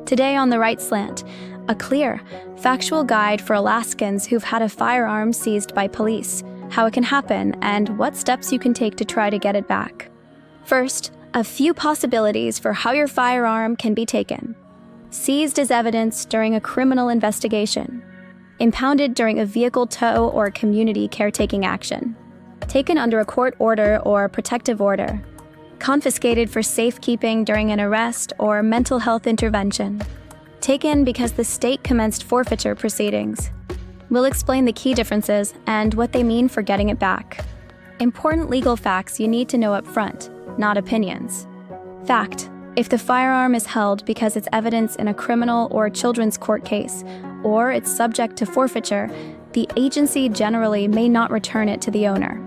Today on The Right Slant, a clear, factual guide for Alaskans who've had a firearm seized by police, how it can happen, and what steps you can take to try to get it back. First, a few possibilities for how your firearm can be taken. Seized as evidence during a criminal investigation. Impounded during a vehicle tow or community caretaking action. Taken under a court order or protective order. Confiscated for safekeeping during an arrest or mental health intervention. Taken because the state commenced forfeiture proceedings. We'll explain the key differences and what they mean for getting it back. Important legal facts you need to know up front, not opinions. Fact: if the firearm is held because it's evidence in a criminal or children's court case, or it's subject to forfeiture, the agency generally may not return it to the owner.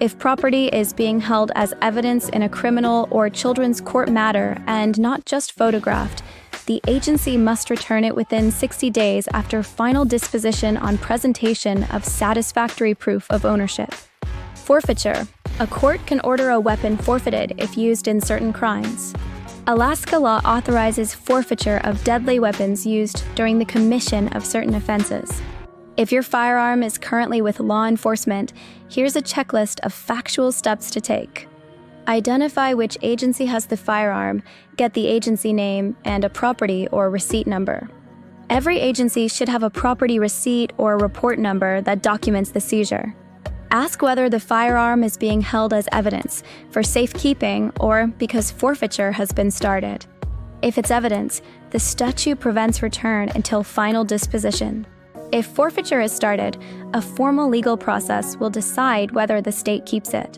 If property is being held as evidence in a criminal or children's court matter and not just photographed, the agency must return it within 60 days after final disposition on presentation of satisfactory proof of ownership. Forfeiture: a court can order a weapon forfeited if used in certain crimes. Alaska law authorizes forfeiture of deadly weapons used during the commission of certain offenses. If your firearm is currently with law enforcement, here's a checklist of factual steps to take. Identify which agency has the firearm, get the agency name, and a property or receipt number. Every agency should have a property receipt or report number that documents the seizure. Ask whether the firearm is being held as evidence for safekeeping or because forfeiture has been started. If it's evidence, the statute prevents return until final disposition. If forfeiture is started, a formal legal process will decide whether the state keeps it.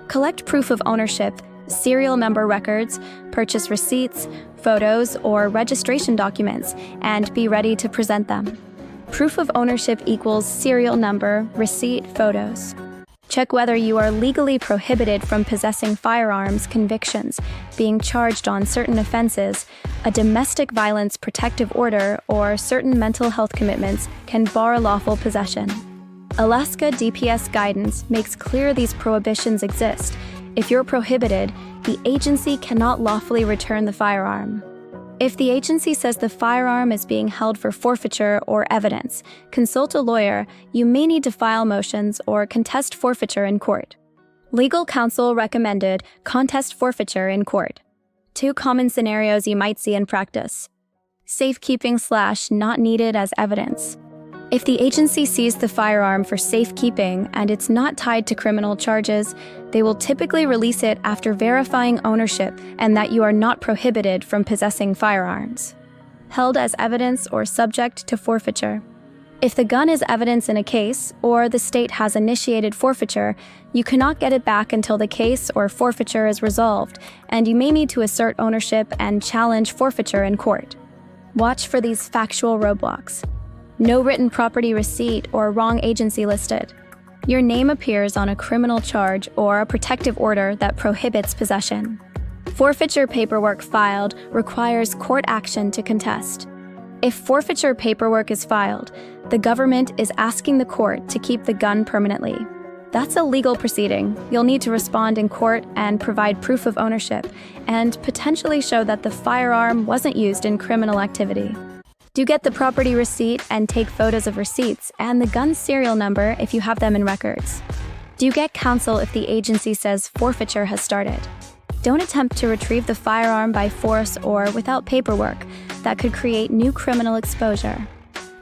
Collect proof of ownership, serial number records, purchase receipts, photos, or registration documents, and be ready to present them. Proof of ownership equals serial number, receipt, photos. Check whether you are legally prohibited from possessing firearms, convictions, being charged on certain offenses, a domestic violence protective order, or certain mental health commitments can bar lawful possession. Alaska DPS guidance makes clear these prohibitions exist. If you're prohibited, the agency cannot lawfully return the firearm. If the agency says the firearm is being held for forfeiture or evidence, consult a lawyer. You may need to file motions or contest forfeiture in court. Legal counsel recommended contest forfeiture in court. 2 common scenarios you might see in practice. Safekeeping/not needed as evidence. If the agency sees the firearm for safekeeping and it's not tied to criminal charges, they will typically release it after verifying ownership and that you are not prohibited from possessing firearms. Held as evidence or subject to forfeiture. If the gun is evidence in a case, or the state has initiated forfeiture, you cannot get it back until the case or forfeiture is resolved, and you may need to assert ownership and challenge forfeiture in court. Watch for these factual roadblocks. No written property receipt or wrong agency listed. Your name appears on a criminal charge or a protective order that prohibits possession. Forfeiture paperwork filed requires court action to contest. If forfeiture paperwork is filed, the government is asking the court to keep the gun permanently. That's a legal proceeding. You'll need to respond in court and provide proof of ownership, and potentially show that the firearm wasn't used in criminal activity. Do get the property receipt and take photos of receipts and the gun's serial number if you have them in records. Do get counsel if the agency says forfeiture has started. Don't attempt to retrieve the firearm by force or without paperwork. That could create new criminal exposure.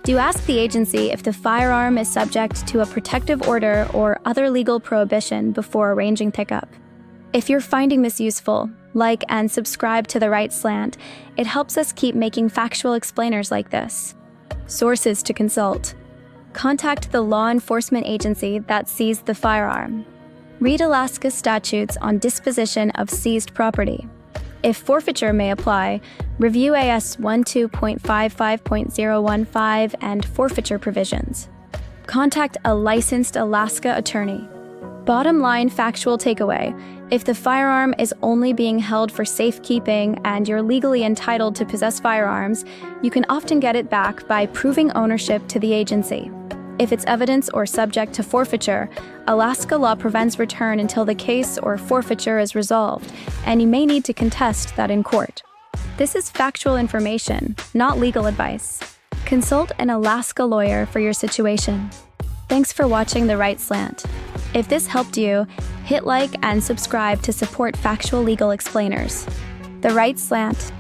Do ask the agency if the firearm is subject to a protective order or other legal prohibition before arranging pickup. If you're finding this useful, like and subscribe to The Right Slant. It helps us keep making factual explainers like this. Sources to consult. Contact the law enforcement agency that seized the firearm. Read Alaska statutes on disposition of seized property. If forfeiture may apply, review AS 12.55.015 and forfeiture provisions. Contact a licensed Alaska attorney. Bottom line factual takeaway: if the firearm is only being held for safekeeping and you're legally entitled to possess firearms, you can often get it back by proving ownership to the agency. If it's evidence or subject to forfeiture, Alaska law prevents return until the case or forfeiture is resolved, and you may need to contest that in court. This is factual information, not legal advice. Consult an Alaska lawyer for your situation. Thanks for watching The Right Slant. If this helped you, hit like and subscribe to support factual legal explainers. The Right Slant.